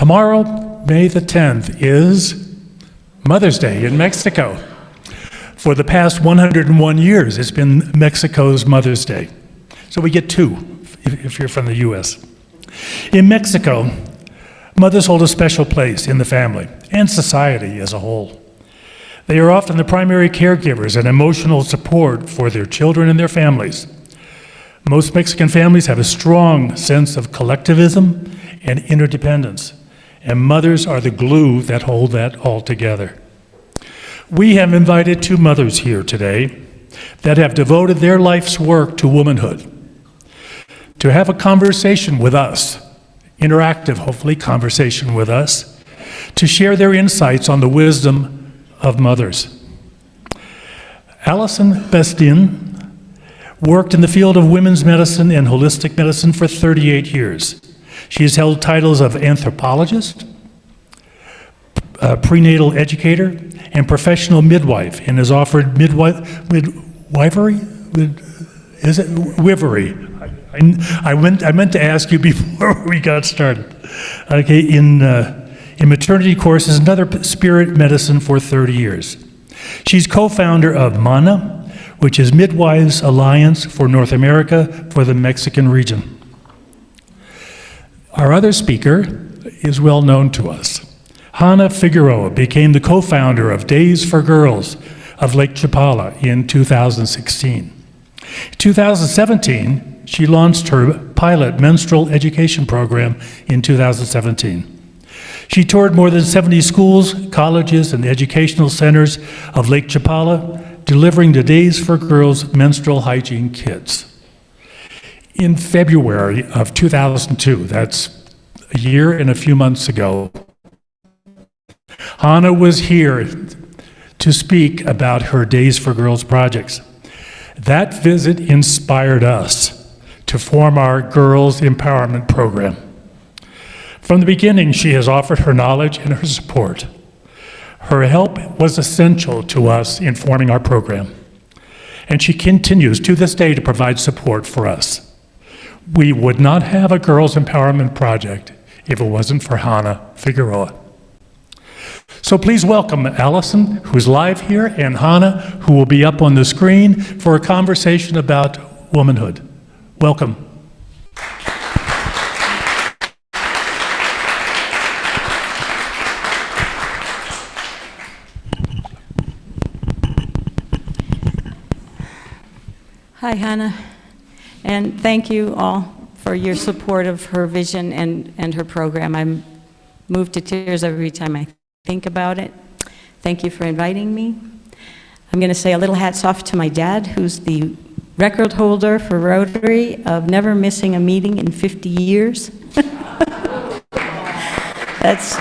Tomorrow, May the 10th, is Mother's Day in Mexico. For the past 101 years, it's been Mexico's Mother's Day. So we get two, if you're from the US. In Mexico, mothers hold a special place in the family and society as a whole. They are often the primary caregivers and emotional support for their children and their families. Most Mexican families have a strong sense of collectivism and interdependence, and mothers are the glue that hold that all together. We have invited two mothers here today that have devoted their life's work to womanhood, to have a conversation with us, interactive, hopefully, conversation with us, to share their insights on the wisdom of mothers. Alison Bestin worked in the field of women's medicine and holistic medicine for 38 years. She has held titles of anthropologist, prenatal educator, and professional midwife, and has offered wivery? I meant to ask you before we got started. Okay, in maternity courses and other spirit medicine for 30 years. She's co-founder of MANA, which is Midwives Alliance for North America for the Mexican region. Our other speaker is well known to us. Hanna Figueroa became the co-founder of Days for Girls of Lake Chapala in 2016. In 2017, she launched her pilot menstrual education program in 2017. She toured more than 70 schools, colleges, and educational centers of Lake Chapala, delivering the Days for Girls menstrual hygiene kits. In February of 2002, that's a year and a few months ago, Hanna was here to speak about her Days for Girls projects. That visit inspired us to form our Girls Empowerment Program. From the beginning, she has offered her knowledge and her support. Her help was essential to us in forming our program, and she continues to this day to provide support for us. We would not have a Girls Empowerment Project if it wasn't for Hanna Figueroa. So please welcome Allison, who's live here, and Hanna, who will be up on the screen for a conversation about womanhood. Welcome. Hi, Hanna, and thank you all for your support of her vision and her program. I'm moved to tears every time I think about it. Thank you for inviting me. I'm going to say a little hats off to my dad, who's the record holder for Rotary of never missing a meeting in 50 years. That's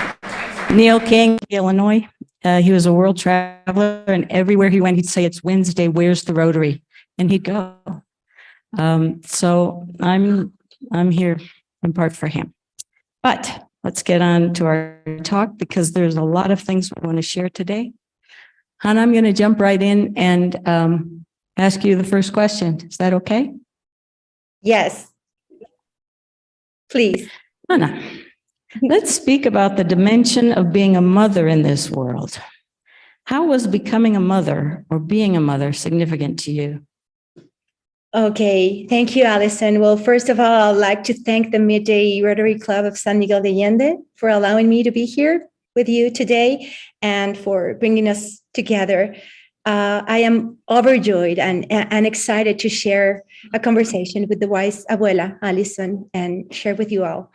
Neil King, Illinois. He was a world traveler, and everywhere he went, he'd say, "It's Wednesday, where's the Rotary?" And he'd go. So I'm here in part for him. But let's get on to our talk, because there's a lot of things we want to share today. Hanna, I'm going to jump right in and ask you the first question. Is that okay? Yes. Please. Hanna, let's speak about the dimension of being a mother in this world. How was becoming a mother or being a mother significant to you? Okay, thank you, Allison. Well, first of all, I'd like to thank the Midday Rotary Club of San Miguel de Allende for allowing me to be here with you today and for bringing us together. I am overjoyed and excited to share a conversation with the wise abuela, Allison, and share with you all.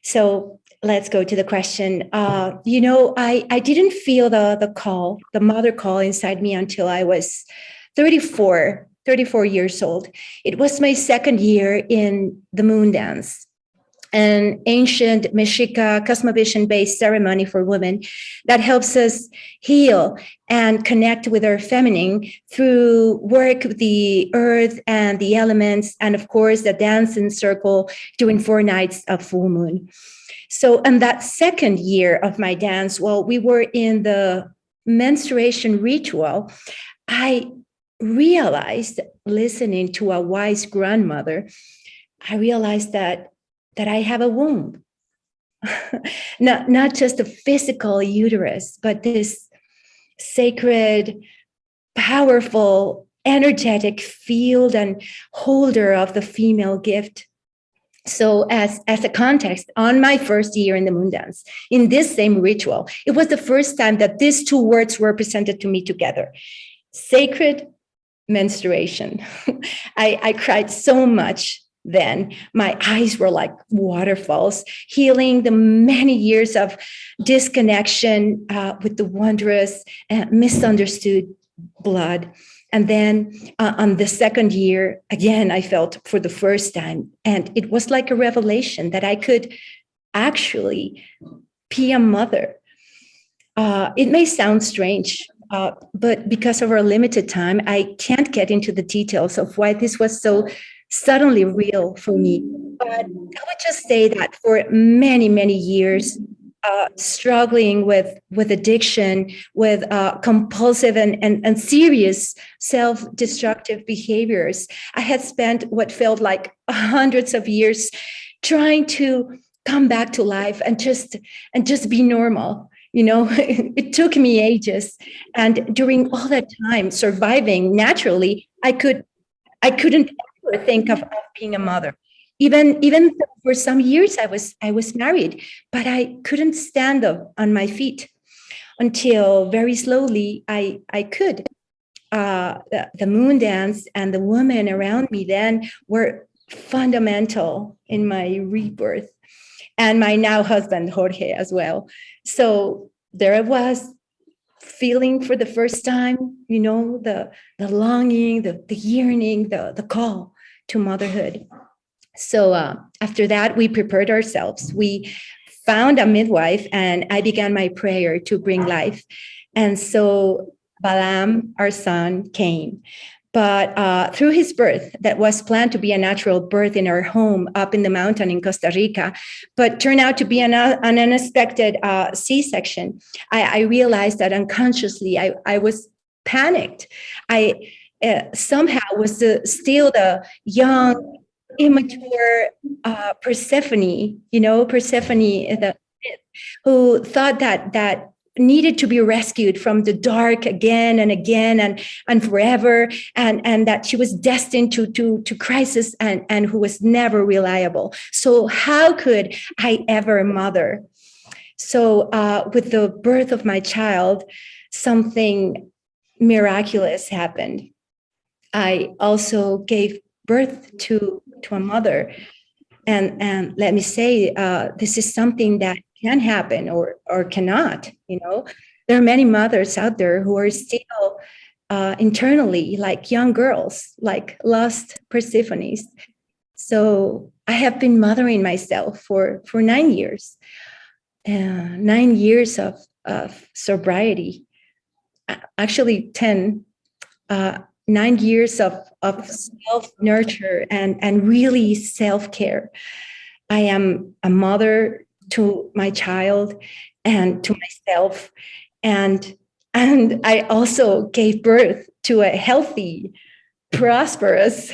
So let's go to the question. I didn't feel the call, the mother call inside me until I was 34 years old. It was my second year in the moon dance, an ancient Mexica cosmovision-based ceremony for women that helps us heal and connect with our feminine through work with the earth and the elements, and of course, the dance in circle during 4 nights of full moon. So in that second year of my dance, while we were in the menstruation ritual, I realized, listening to a wise grandmother, I realized that I have a womb. not just a physical uterus, but this sacred, powerful, energetic field and holder of the female gift. So as a context, on my first year in the moon dance, in this same ritual, it was the first time that these two words were presented to me together. Sacred menstruation. I cried so much then. My eyes were like waterfalls, healing the many years of disconnection with the wondrous, misunderstood blood. And then on the second year, again, I felt for the first time, and it was like a revelation that I could actually be a mother. It may sound strange, but because of our limited time, I can't get into the details of why this was so suddenly real for me. But I would just say that for many, many years, struggling with addiction, with compulsive and serious self-destructive behaviors, I had spent what felt like hundreds of years trying to come back to life and just be normal. It took me ages, and during all that time surviving naturally, I couldn't ever think of being a mother. Even though for some years I was married, but I couldn't stand up on my feet until very slowly I could. The moon dance and the women around me then were fundamental in my rebirth, and my now husband Jorge as well. So there I was, feeling for the first time, the longing, the yearning, the call to motherhood. So after that, we prepared ourselves. We found a midwife, and I began my prayer to bring life. And so Balaam, our son, came. But through his birth, that was planned to be a natural birth in our home up in the mountain in Costa Rica, but turned out to be an unexpected C-section, I realized that unconsciously I was panicked. I somehow was still the young, immature Persephone, who thought that needed to be rescued from the dark again and again and forever, and that she was destined to crisis and who was never reliable. So how could I ever mother? So with the birth of my child, something miraculous happened. I also gave birth to a mother, and let me say, this is something that can happen or cannot. There are many mothers out there who are still internally like young girls, like lost Persephones. So I have been mothering myself for 9 years, 9 years of sobriety, actually 10. 9 years of self-nurture and really self-care. I am a mother to my child and to myself. And I also gave birth to a healthy, prosperous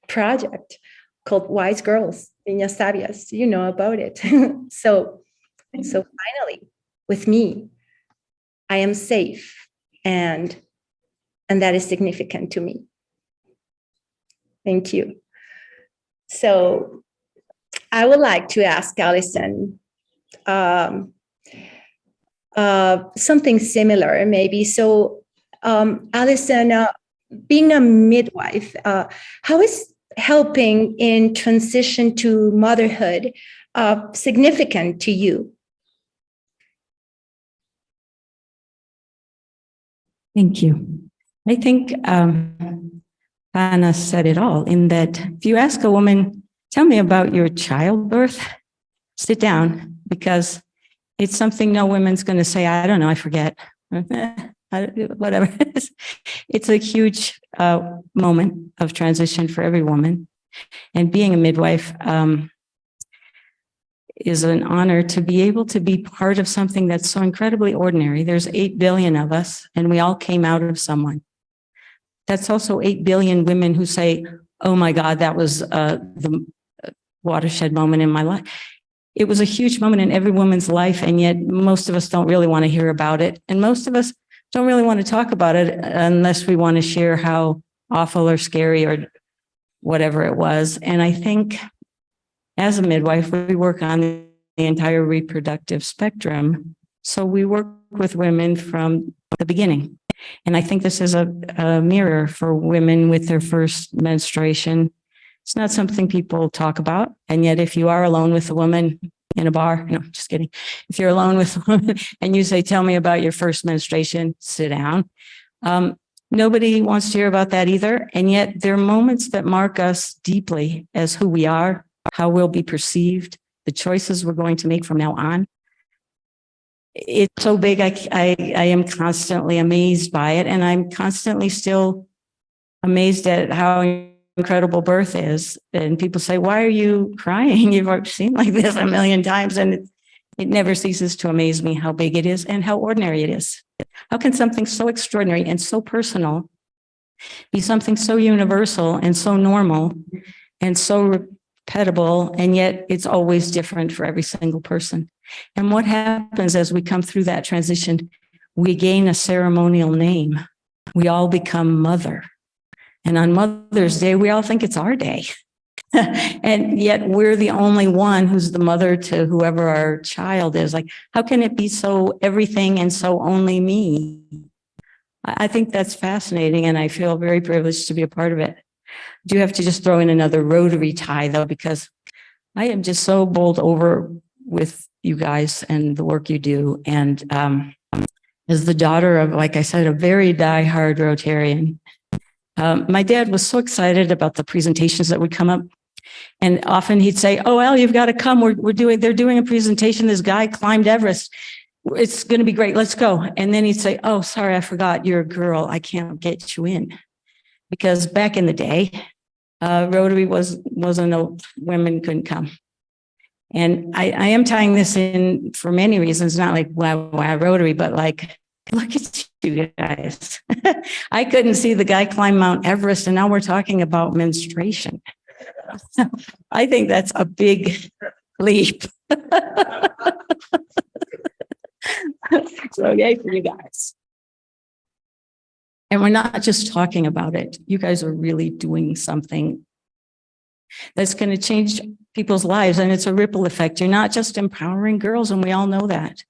project called Wise Girls, Niñas Sabias. You know about it. So finally, with me, I am safe, and that is significant to me. Thank you. So I would like to ask Allison something similar, maybe. So Allison, being a midwife, how is helping in transition to motherhood significant to you? Thank you. I think Anna said it all, in that if you ask a woman, tell me about your childbirth, sit down, because it's something no woman's going to say, I don't know, I forget, whatever. It's a huge moment of transition for every woman. And being a midwife is an honor to be able to be part of something that's so incredibly ordinary. There's 8 billion of us, and we all came out of someone. That's also 8 billion women who say, oh my God, that was the watershed moment in my life. it was a huge moment in every woman's life, and yet most of us don't really want to hear about it. And most of us don't really want to talk about it unless we want to share how awful or scary or whatever it was. And I think as a midwife, we work on the entire reproductive spectrum. So we work with women from the beginning. And I think this is a mirror for women with their first menstruation. It's not something people talk about. And yet if you are alone with a woman in a bar, no, just kidding. If you're alone with a woman and you say, tell me about your first menstruation, sit down. Nobody wants to hear about that either. And yet there are moments that mark us deeply as who we are, how we'll be perceived, the choices we're going to make from now on. It's so big. I am constantly amazed by it. And I'm constantly still amazed at how incredible birth is. And people say, why are you crying? You've seen like this a million times. And it never ceases to amaze me how big it is and how ordinary it is. How can something so extraordinary and so personal be something so universal and so normal and so repeatable, and yet it's always different for every single person? And what happens as we come through that transition, we gain a ceremonial name. We all become mother. And on Mother's Day, we all think it's our day. And yet we're the only one who's the mother to whoever our child is. Like, how can it be so everything and so only me? I think that's fascinating, and I feel very privileged to be a part of it. I do have to just throw in another Rotary tie, though, because I am just so bowled over with you guys and the work you do. And as the daughter of, like I said, a very diehard Rotarian, my dad was so excited about the presentations that would come up. And often he'd say, oh, Elle, you've got to come. They're doing a presentation. This guy climbed Everest. It's going to be great. Let's go. And then he'd say, oh, sorry, I forgot you're a girl. I can't get you in. Because back in the day, Rotary wasn't a, women couldn't come. And I am tying this in for many reasons, not like why Rotary, but like, look at you guys. I couldn't see the guy climb Mount Everest, and now we're talking about menstruation. I think that's a big leap. So yay for you guys. And we're not just talking about it. You guys are really doing something that's going to change people's lives. And it's a ripple effect. You're not just empowering girls, and we all know that.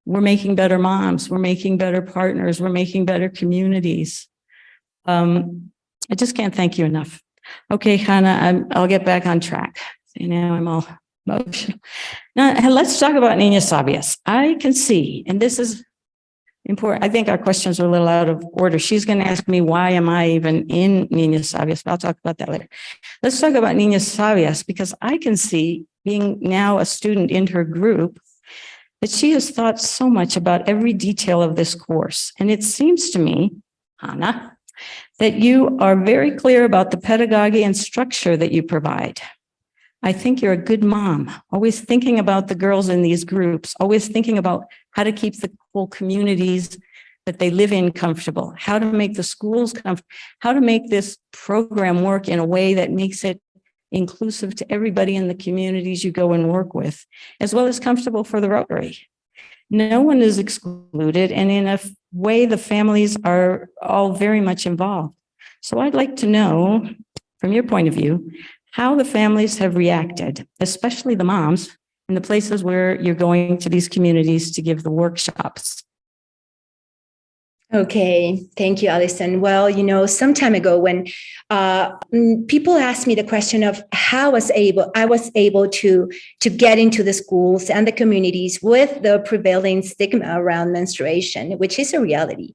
We're making better moms. We're making better partners. We're making better communities. I just can't thank you enough. Okay, Hannah, I'll get back on track. See, now I'm all emotional. Now, let's talk about Niñas Sabias. I can see, and this is important. I think our questions are a little out of order. She's going to ask me, why am I even in Niñas Sabias? But I'll talk about that later. Let's talk about Niñas Sabias, because I can see, being now a student in her group, that she has thought so much about every detail of this course. And it seems to me, Hannah, that you are very clear about the pedagogy and structure that you provide. I think you're a good mom, always thinking about the girls in these groups, always thinking about how to keep the whole communities that they live in comfortable, how to make the schools comfortable, how to make this program work in a way that makes it inclusive to everybody in the communities you go and work with, as well as comfortable for the Rotary. No one is excluded, and in a way, the families are all very much involved. So I'd like to know, from your point of view, how the families have reacted, especially the moms, in the places where you're going to these communities to give the workshops. Okay, thank you, Alison. Well, some time ago when people asked me the question of how I was able to get into the schools and the communities with the prevailing stigma around menstruation, which is a reality,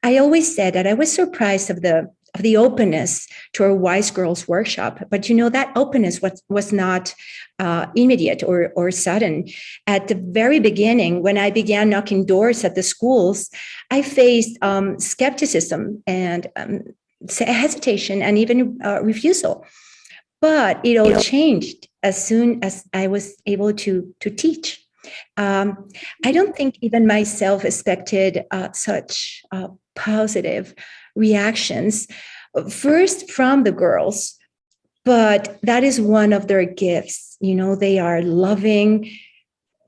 I always said that I was surprised of the openness to our Wise Girls workshop. But that openness was not immediate or sudden. At the very beginning, when I began knocking doors at the schools, I faced skepticism and hesitation and even refusal. But it all changed as soon as I was able to teach. I don't think even myself expected such positive reactions, first from the girls, but that is one of their gifts. They are loving.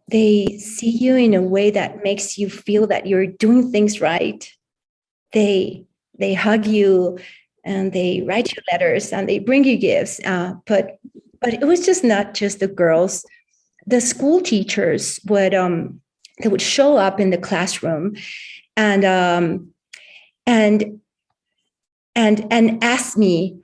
They see you in a way that makes you feel that you're doing things right. They hug you, and they write you letters, and they bring you gifts. But it was just not just the girls. The school teachers they would show up in the classroom and ask me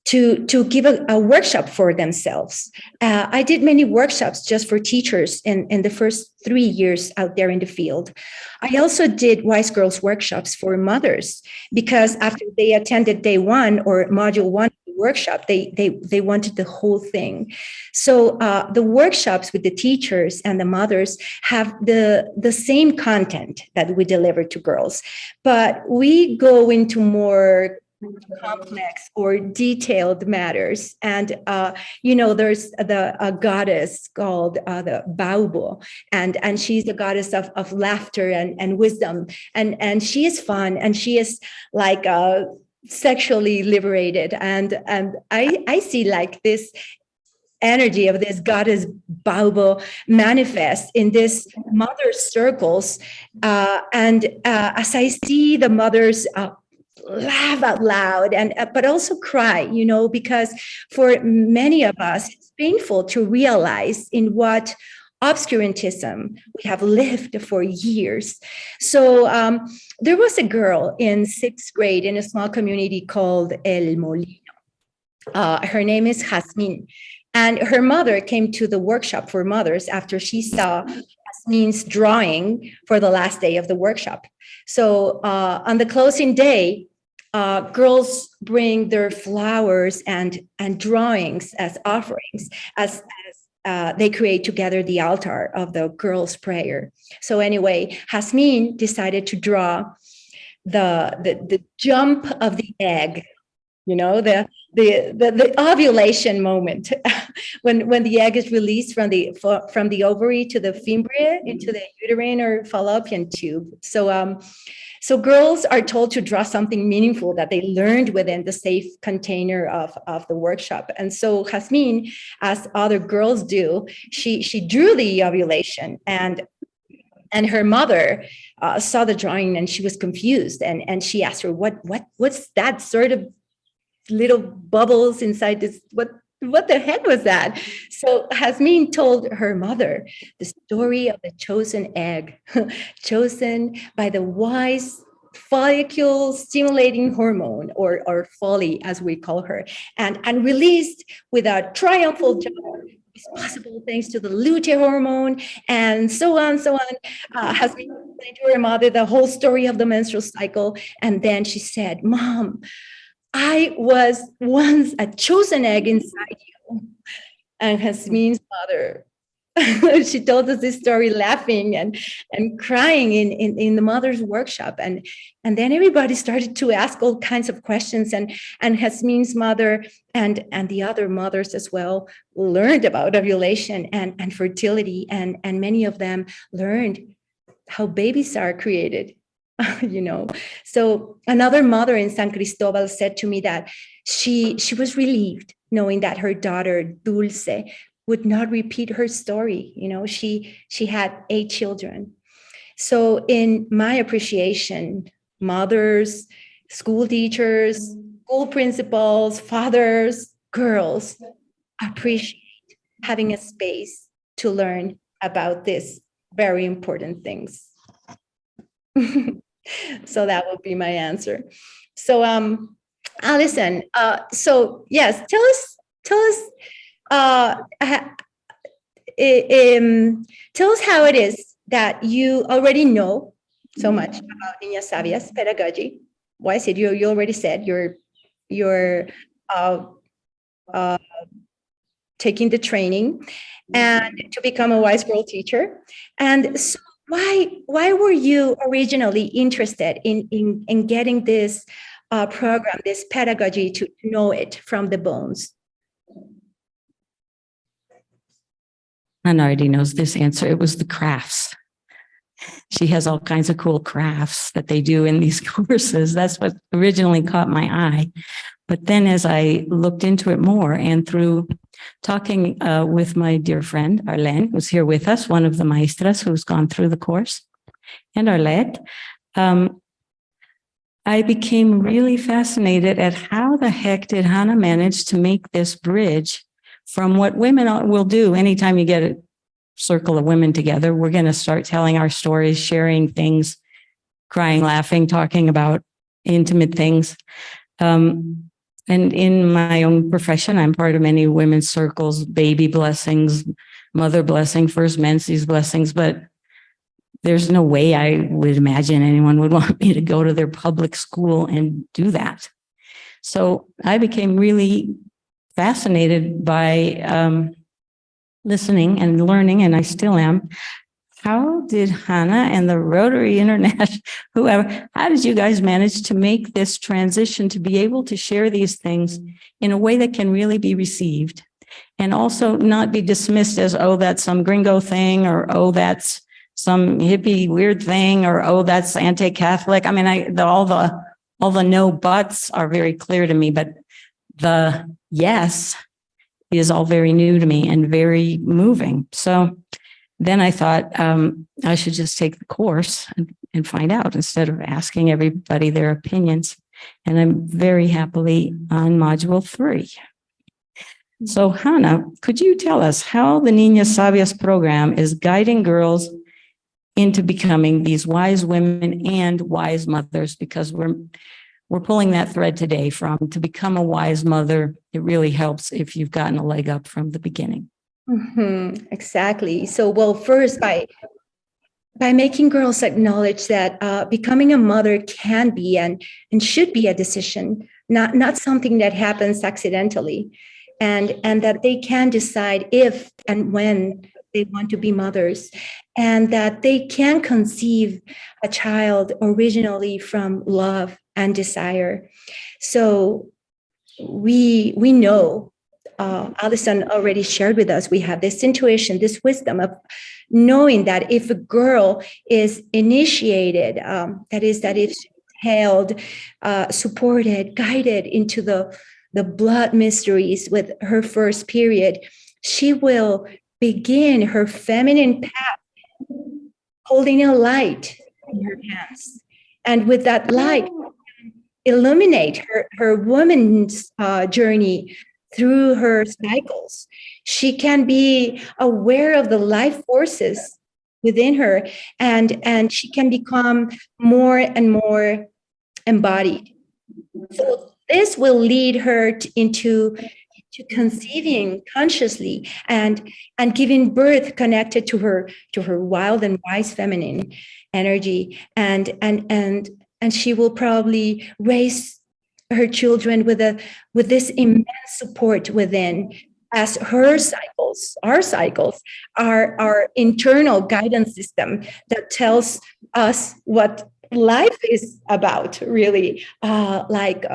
to give a workshop for themselves. I did many workshops just for teachers in the first 3 years out there in the field. I also did Wise Girls workshops for mothers, because after they attended day 1 or module 1 of the workshop, they wanted the whole thing. So the workshops with the teachers and the mothers have the same content that we deliver to girls, but we go into more complex or detailed matters. And there's a goddess called the Baubo, and she's the goddess of laughter and wisdom, and she is fun, and she is like sexually liberated, and I see like this energy of this goddess Baubo manifest in this mother circles, and as I see the mothers laugh out loud and but also cry, because for many of us it's painful to realize in what obscurantism we have lived for years. So there was a girl in 6th grade in a small community called El Molino. Her name is Jasmine, and her mother came to the workshop for mothers after she saw Jasmine's drawing for the last day of the workshop. So on the closing day, girls bring their flowers and drawings as offerings, as they create together the altar of the girls' prayer. So anyway, Jasmine decided to draw the jump of the egg, the ovulation moment when the egg is released from the ovary to the fimbriae into the uterine or fallopian tube. So girls are told to draw something meaningful that they learned within the safe container of the workshop. And so Jasmine, as other girls do, she drew the ovulation, and her mother saw the drawing, and she was confused, and she asked her, what's that sort of little bubbles inside this? What the heck was that? So Jasmine told her mother the story of the chosen egg, chosen by the wise follicle stimulating hormone, or folly as we call her, and released with a triumphal jump. It's possible thanks to the luteal hormone, and so on. Jasmine explained to her mother the whole story of the menstrual cycle, and then she said, "Mom, I was once a chosen egg inside you." And Jasmine's mother, she told us this story laughing and crying in the mother's workshop. And then everybody started to ask all kinds of questions. And Jasmine's mother and the other mothers as well learned about ovulation and fertility. And many of them learned how babies are created. So another mother in San Cristobal said to me that she was relieved knowing that her daughter Dulce would not repeat her story. She had 8 children. So in my appreciation, mothers, school teachers, school principals, fathers, girls appreciate having a space to learn about these very important things. So that would be my answer. So Allison, so yes, tell us how it is that you already know so much about Niñas Sabias pedagogy. Why is it you already said you're taking the training and to become a Wise Girl teacher, and so why were you originally interested in getting this program, this pedagogy, to know it from the bones? Anna already knows this answer. It was the crafts. She has all kinds of cool crafts that they do in these courses. That's what originally caught my eye. But then as I looked into it more and through talking with my dear friend, Arlene, who's here with us, one of the maestras who's gone through the course, and Arlette, I became really fascinated at how the heck did Hannah manage to make this bridge from what women will do anytime you get a circle of women together. We're going to start telling our stories, sharing things, crying, laughing, talking about intimate things. And in my own profession, I'm part of many women's circles, baby blessings, mother blessing, first menses blessings, but there's no way I would imagine anyone would want me to go to their public school and do that. So I became really fascinated by listening and learning, and I still am. How did Hannah and the Rotary International, whoever, how did you guys manage to make this transition to be able to share these things in a way that can really be received and also not be dismissed as, oh, that's some gringo thing, or, oh, that's some hippie weird thing, or, oh, that's anti-Catholic. I mean, all the no buts are very clear to me, but the yes is all very new to me and very moving. So then I thought I should just take the course and find out instead of asking everybody their opinions. And I'm very happily on module 3. So Hannah, could you tell us how the Niñas Sabias program is guiding girls into becoming these wise women and wise mothers? Because we're pulling that thread today from to become a wise mother. It really helps if you've gotten a leg up from the beginning. Mm-hmm, exactly. So, well, first by making girls acknowledge that becoming a mother can be and should be a decision, not something that happens accidentally, and that they can decide if and when they want to be mothers, and that they can conceive a child originally from love and desire. So we know. Alison already shared with us, we have this intuition, this wisdom of knowing that if a girl is initiated, that is held, supported, guided into the blood mysteries with her first period, she will begin her feminine path, holding a light in her hands. And with that light, illuminate her woman's journey through her cycles. She can be aware of the life forces within her, and she can become more and more embodied. So this will lead her into conceiving consciously and giving birth connected to her wild and wise feminine energy, and she will probably raise her children with this immense support within, as her cycles, our cycles, are our internal guidance system that tells us what life is about, really, like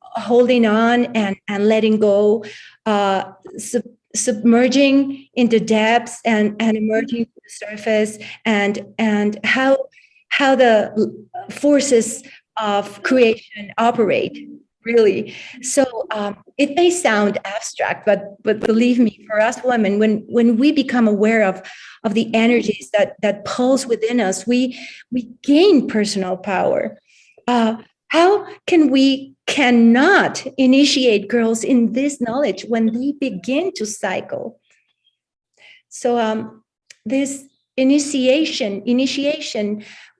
holding on and letting go, submerging in the depths and emerging to the surface, and how the forces of creation operate, really. So it may sound abstract, but believe me, for us women, when we become aware of the energies that pulse within us, we gain personal power. How can we cannot initiate girls in this knowledge when they begin to cycle? So this initiation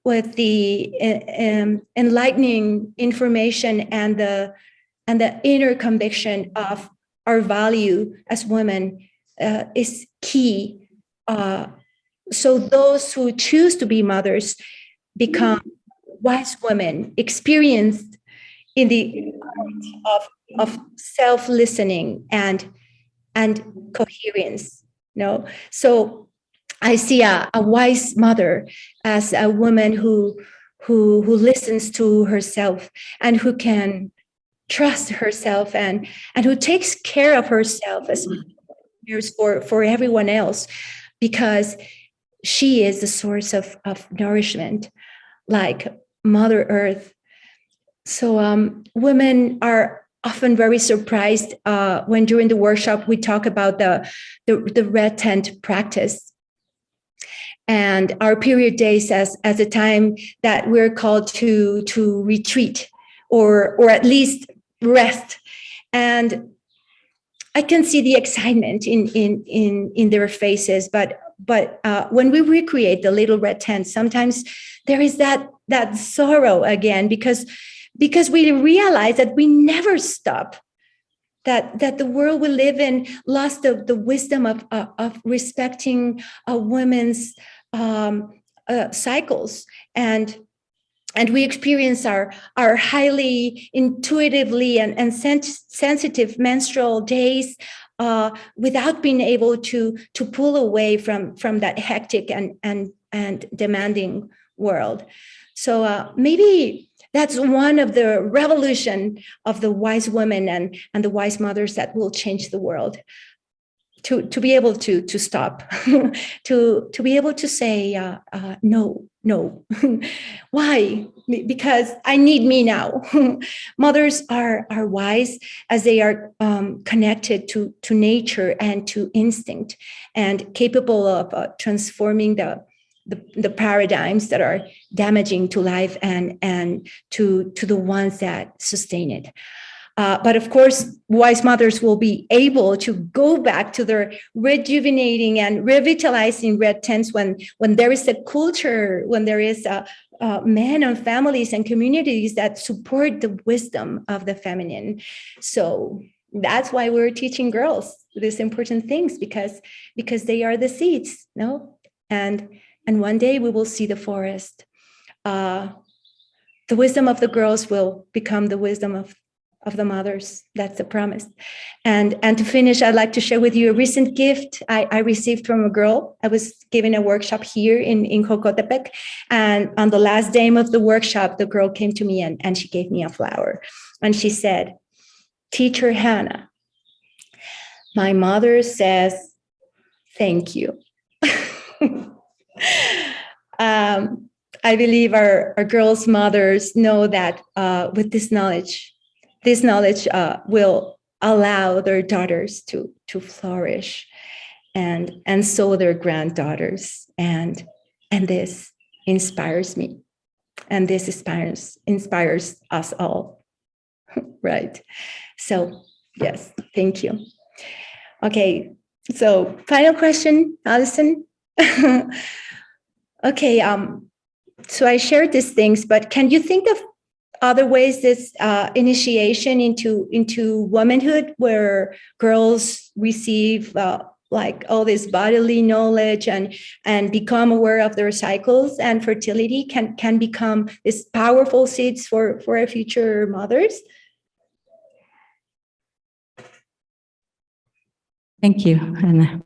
with the enlightening information and the inner conviction of our value as women is key. So those who choose to be mothers become wise women, experienced in the art of self-listening and coherence. No, so I see a wise mother as a woman who listens to herself and who can trust herself and who takes care of herself as for everyone else, because she is the source of nourishment, like Mother Earth. So women are often very surprised when during the workshop we talk about the red tent practice and our period days as a time that we're called to retreat or at least rest. And I can see the excitement in their faces, but when we recreate the little red tent, sometimes there is that sorrow again because we realize that we never stop, that the world we live in lost the wisdom of respecting a woman's cycles, and we experience our highly intuitively and sensitive menstrual days without being able to pull away from that hectic and demanding world. So maybe that's one of the revolution of the wise women and the wise mothers that will change the world. To be able to stop, to be able to say no. Why? Because I need me now. Mothers are wise as they are connected to nature and to instinct, and capable of transforming the paradigms that are damaging to life and to the ones that sustain it. But of course, wise mothers will be able to go back to their rejuvenating and revitalizing red tents when there is a culture, when there is men and families and communities that support the wisdom of the feminine. So that's why we're teaching girls these important things, because they are the seeds, no? And one day we will see the forest. The wisdom of the girls will become the wisdom of the mothers. That's the promise. And to finish, I'd like to share with you a recent gift I received from a girl. I was giving a workshop here in Jocotepec, and on the last day of the workshop, the girl came to me and she gave me a flower. And she said, "Teacher Hannah, my mother says thank you." I believe our girls' mothers know that with this knowledge will allow their daughters to flourish and so their granddaughters. And this inspires me. And this inspires us all. Right. So, yes, thank you. Okay, so final question, Allison. Okay, so I shared these things, but can you think of other ways this initiation into womanhood, where girls receive like all this bodily knowledge and become aware of their cycles and fertility can become these powerful seeds for our future mothers? Thank you, Hannah.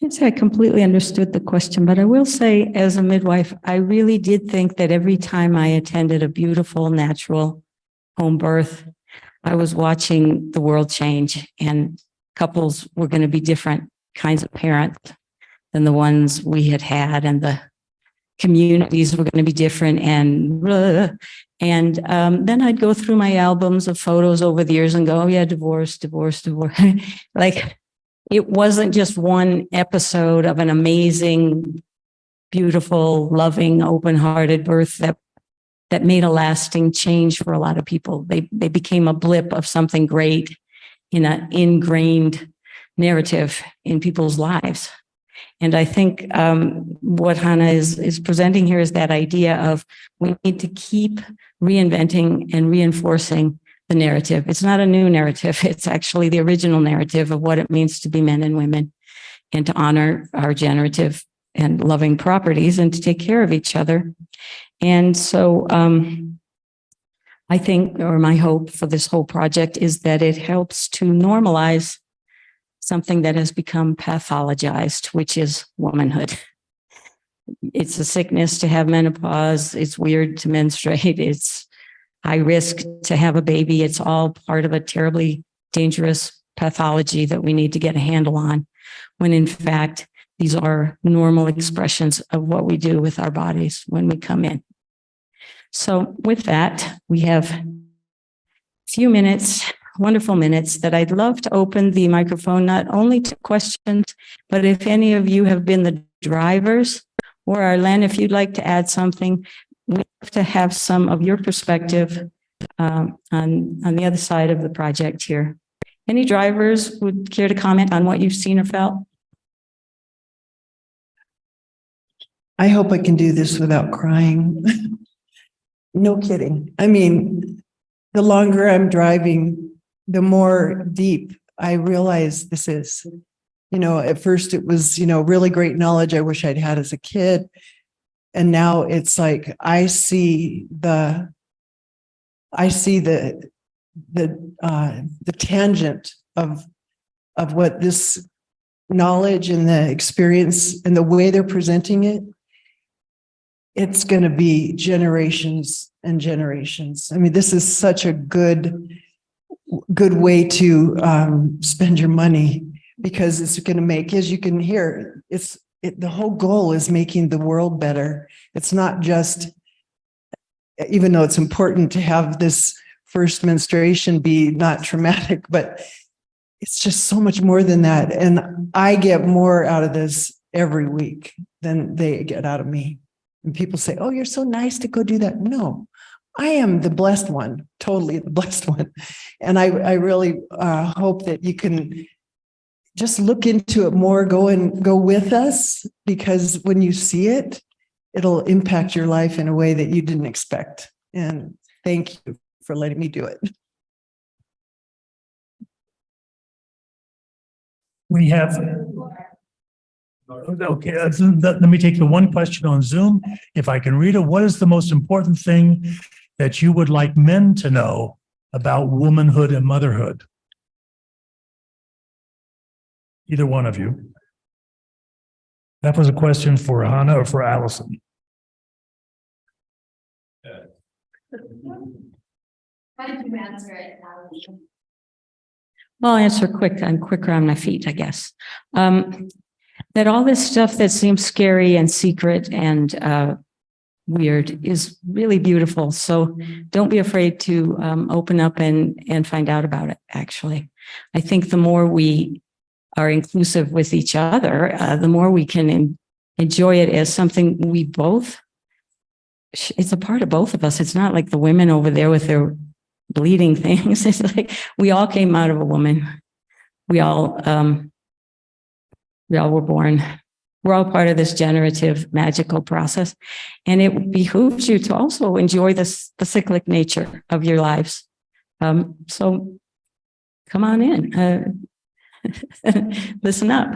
Can't say I completely understood the question, but I will say, as a midwife, I really did think that every time I attended a beautiful, natural home birth, I was watching the world change, and couples were going to be different kinds of parents than the ones we had had, and the communities were going to be different. And then I'd go through my albums of photos over the years and go, oh yeah, divorce. Like, it wasn't just one episode of an amazing, beautiful, loving, open-hearted birth that made a lasting change for a lot of people. They became a blip of something great in an ingrained narrative in people's lives. And I think what Hannah is presenting here is that idea of we need to keep reinventing and reinforcing the narrative. It's not a new narrative. It's actually the original narrative of what it means to be men and women, and to honor our generative and loving properties and to take care of each other. And so I think, or my hope for this whole project is that it helps to normalize something that has become pathologized, which is womanhood. It's a sickness to have menopause. It's weird to menstruate. It's high risk to have a baby. It's all part of a terribly dangerous pathology that we need to get a handle on, when in fact, these are normal expressions of what we do with our bodies when we come in. So with that, we have few minutes, wonderful minutes, that I'd love to open the microphone not only to questions, but if any of you have been the drivers, or Arlen, if you'd like to add something, we have to have some of your perspective on the other side of the project here. Any drivers would care to comment on what you've seen or felt? I hope I can do this without crying. No kidding. I mean, the longer I'm driving, the more deep I realize this is. You know, at first it was, really great knowledge I wish I'd had as a kid. And now it's like I see the tangent of what this knowledge and the experience and the way they're presenting it. It's going to be generations and generations. I mean, this is such a good way to spend your money, because it's going to make, as you can hear, the whole goal is making the world better. It's not just, even though it's important to have this first menstruation be not traumatic, but it's just so much more than that. And I get more out of this every week than they get out of me. And people say, oh, you're so nice to go do that. No, I am the blessed one, totally the blessed one. And I really hope that you can just look into it more, go with us, because when you see it, it'll impact your life in a way that you didn't expect. And thank you for letting me do it. We have, okay, let me take the one question on Zoom. If I can read it, what is the most important thing that you would like men to know about womanhood and motherhood? Either one of you. That was a question for Hannah or for Allison. How did you answer it, Allison? Well, I'll answer quick. I'm quicker on my feet, I guess. That all this stuff that seems scary and secret and weird is really beautiful. So don't be afraid to open up and find out about it, actually. I think the more we are inclusive with each other, the more we can enjoy it as something we both, it's a part of both of us. It's not like the women over there with their bleeding things. It's like we all came out of a woman. We all were born. We're all part of this generative, magical process. And it behooves you to also enjoy the cyclic nature of your lives. So come on in. Listen up.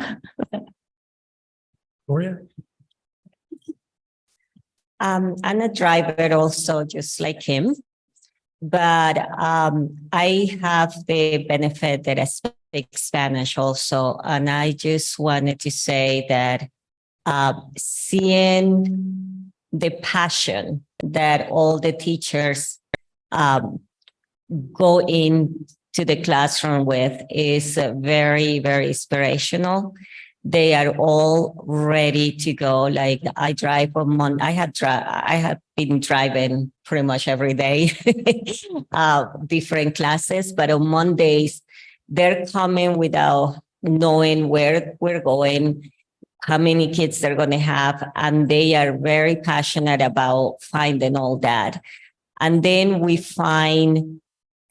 Gloria? I'm a driver also, just like him. But I have the benefit that I speak Spanish also. And I just wanted to say that seeing the passion that all the teachers go into the classroom with is very, very inspirational. They are all ready to go. Like I drive on Monday. I have been driving pretty much every day, different classes. But on Mondays, they're coming without knowing where we're going, how many kids they're going to have, and they are very passionate about finding all that. And then we find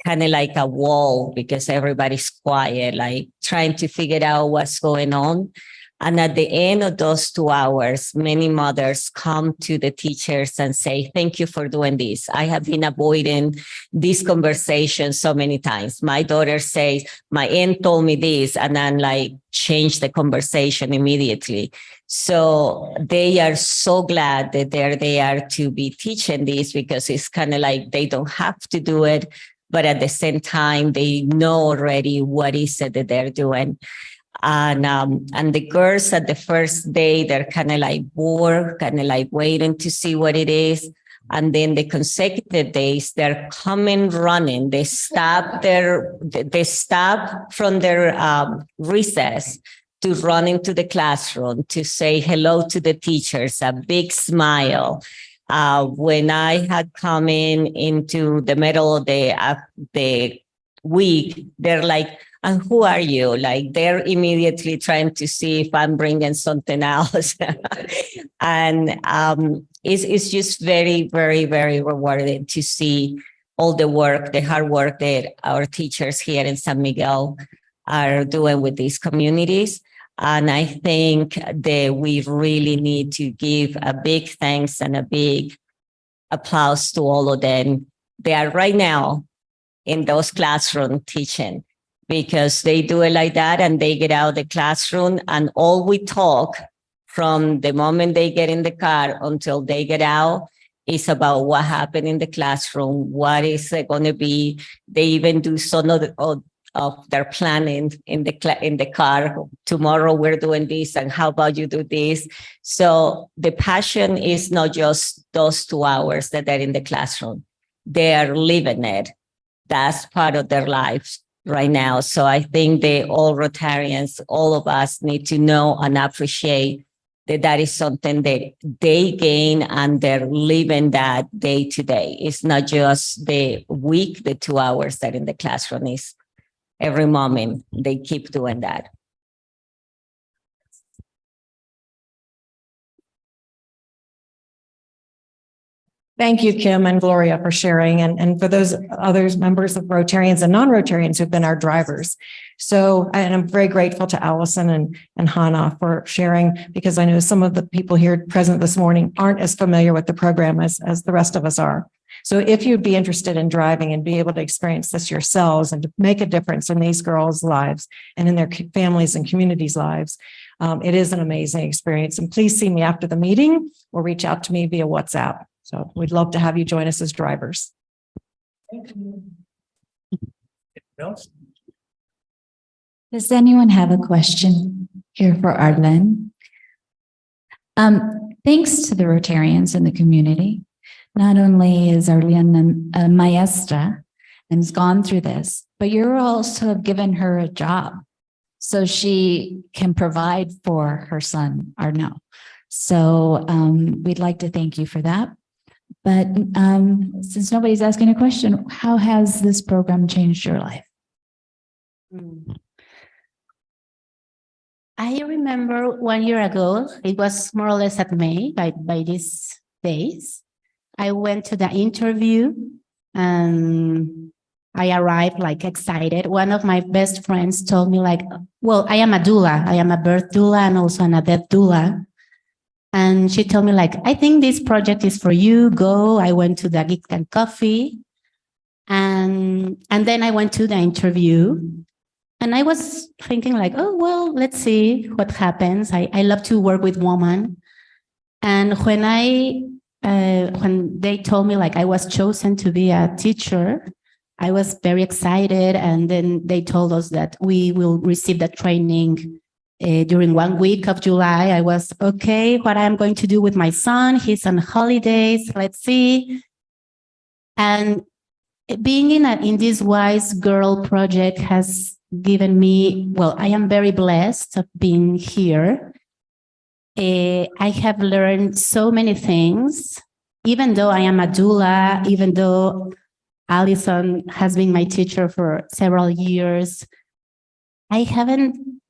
kind of like a wall because everybody's quiet, like trying to figure out what's going on. And at the end of those 2 hours, many mothers come to the teachers and say, thank you for doing this. I have been avoiding this conversation so many times. My daughter says, my aunt told me this, and then like change the conversation immediately. So they are so glad that they're there to be teaching this, because it's kind of like they don't have to do it, but at the same time, they know already what is it that they're doing. And the girls at the first day, they're kind of like bored, kind of like waiting to see what it is. And then the consecutive days, they're coming running. They stop from their recess to run into the classroom to say hello to the teachers, a big smile. When I had come into the middle of the week, they're like, and who are you? Like they're immediately trying to see if I'm bringing something else. And it's just very, very, very rewarding to see all the work, the hard work that our teachers here in San Miguel are doing with these communities. And I think that we really need to give a big thanks and a big applause to all of them. They are right now in those classrooms teaching, because they do it like that and they get out of the classroom and all we talk from the moment they get in the car until they get out is about what happened in the classroom, what is it going to be. They even do some of their planning in the car. Tomorrow we're doing this, and how about you do this? So the passion is not just those 2 hours that they're in the classroom. They are living it. That's part of their lives right now. So I think all Rotarians, all of us need to know and appreciate that is something that they gain and they're living that day to day. It's not just the week, the 2 hours that in the classroom is every moment. They keep doing that. Thank you, Kim and Gloria, for sharing, and for those others, members of Rotarians and non-Rotarians who've been our drivers. So, and I'm very grateful to Allison and Hannah for sharing, because I know some of the people here present this morning aren't as familiar with the program as the rest of us are. So if you'd be interested in driving and be able to experience this yourselves and to make a difference in these girls' lives and in their families and communities' lives, it is an amazing experience. And please see me after the meeting or reach out to me via WhatsApp. So we'd love to have you join us as drivers. Thank you. Else? Does anyone have a question here for Arlen? Thanks to the Rotarians in the community. Not only is Arlen a maestra and has gone through this, but you're also have given her a job so she can provide for her son, Arnaud. So we'd like to thank you for that. But since nobody's asking a question, how has this program changed your life? I remember 1 year ago, it was more or less at May, by these days. I went to the interview and I arrived like excited. One of my best friends told me like, well, I am a doula. I am a birth doula and also a death doula. And she told me like, I think this project is for you, go. I went to the Geek and Coffee and then I went to the interview and I was thinking like, oh, well, let's see what happens. I love to work with women. And when they told me like I was chosen to be a teacher, I was very excited. And then they told us that we will receive the training during 1 week of July. I was, okay, what I'm going to do with my son, he's on holidays, let's see. And being in this Wise Girl project has given me, well, I am very blessed of being here. I have learned so many things, even though I am a doula, even though Allison has been my teacher for several years. I didn't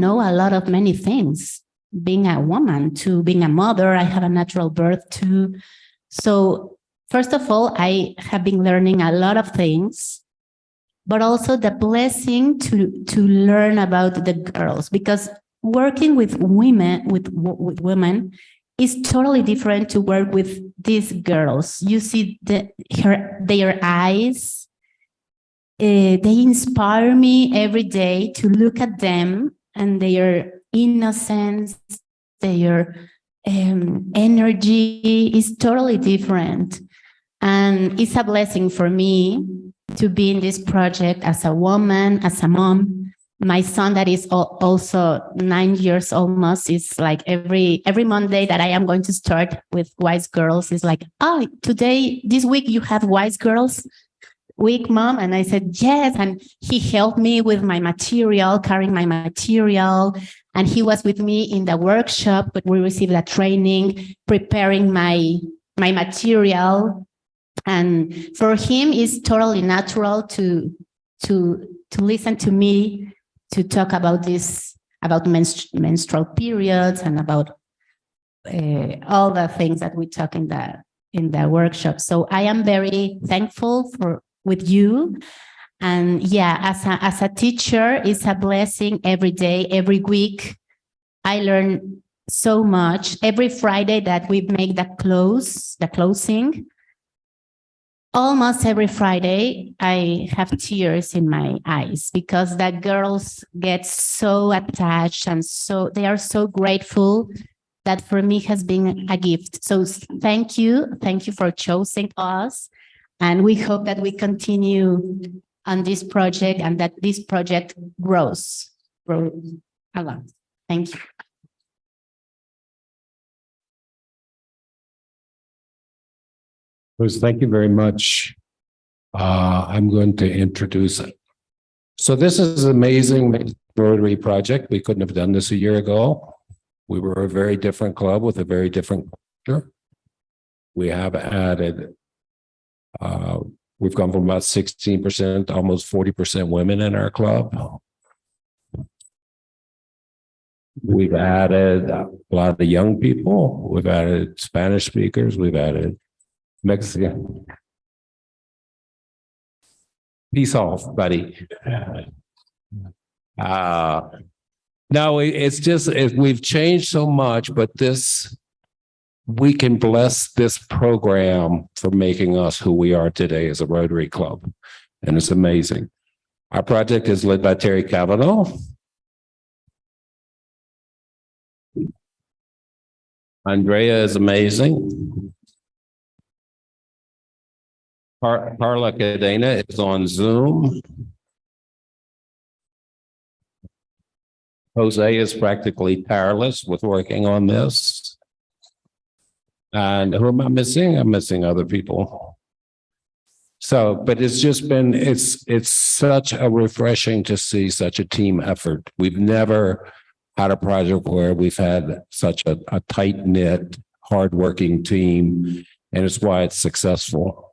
know a lot of many things. Being a woman to being a mother, I have a natural birth too. So first of all, I have been learning a lot of things, but also the blessing to learn about the girls, because working with women, with women is totally different to work with these girls. You see their eyes. They inspire me every day to look at them and their innocence, their energy is totally different. And it's a blessing for me to be in this project as a woman, as a mom. My son that is also 9 years almost is like every Monday that I am going to start with Wise Girls is like, oh, this week you have Wise Girls Week, Mom. And I said, yes. And he helped me with my material, carrying my material. And he was with me in the workshop, but we received a training preparing my material. And for him, it's totally natural to listen to me, to talk about this, about menstrual periods and about all the things that we talk in the workshop. So I am very thankful with you. And yeah, as a teacher, it's a blessing every day, every week. I learn so much. Every Friday that we make the closing, almost every Friday, I have tears in my eyes because the girls get so attached and so they are so grateful. That for me has been a gift. So thank you for choosing us. And we hope that we continue on this project and that this project grows a lot. Thank you. Liz, thank you very much. I'm going to introduce it. So this is an amazing Rotary project. We couldn't have done this a year ago. We were a very different club with a very different culture. We have added, we've gone from about 16% to almost 40% women in our club. We've added a lot of young people. We've added Spanish speakers. We've added Mexican. Peace off, buddy. No, it's just, we've changed so much, but we can bless this program for making us who we are today as a Rotary Club. And it's amazing. Our project is led by Terry Cavanaugh. Andrea is amazing. Carla Cadena is on Zoom. Jose is practically tireless with working on this. And who am I missing? I'm missing other people. So, but it's just been, it's such a refreshing to see such a team effort. We've never had a project where we've had such a tight-knit, hardworking team, and it's why it's successful.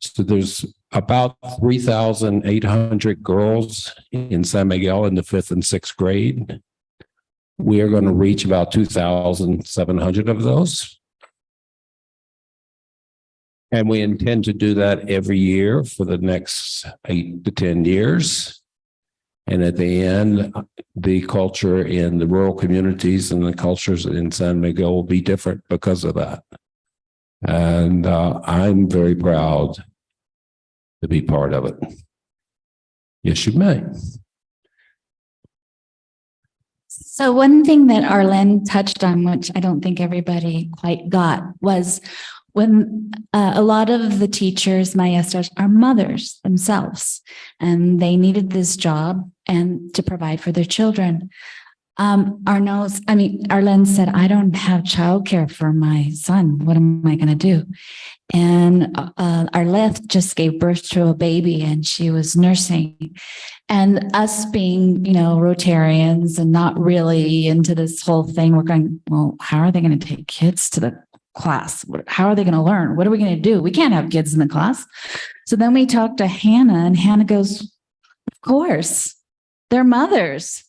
So there's about 3,800 girls in San Miguel in the 5th and 6th grade. We are going to reach about 2,700 of those. And we intend to do that every year for the next 8 to 10 years. And at the end, the culture in the rural communities and the cultures in San Miguel will be different because of that. And I'm very proud to be part of it. Yes, you may. So one thing that Arlene touched on, which I don't think everybody quite got, was when a lot of the teachers, maestras, are mothers themselves, and they needed this job and to provide for their children. Arlene said, I don't have childcare for my son. What am I going to do? And Arlette just gave birth to a baby and she was nursing. And us being, Rotarians and not really into this whole thing, we're going, well, how are they going to take kids to the class? How are they going to learn? What are we going to do? We can't have kids in the class. So then we talked to Hannah and Hannah goes, of course, they're mothers.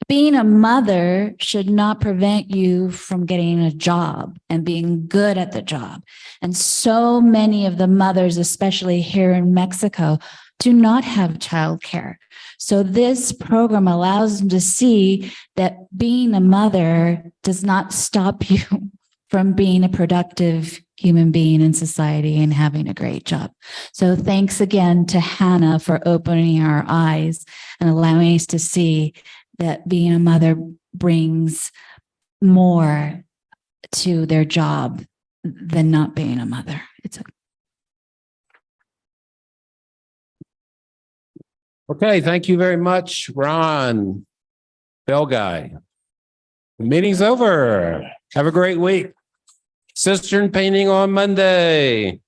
Being a mother should not prevent you from getting a job and being good at the job. And so many of the mothers, especially here in Mexico, do not have childcare. So this program allows them to see that being a mother does not stop you from being a productive human being in society and having a great job. So thanks again to Hannah for opening our eyes and allowing us to see that being a mother brings more to their job than not being a mother. Okay, thank you very much, Ron, Bell Guy. The meeting's over. Have a great week. Cistern painting on Monday.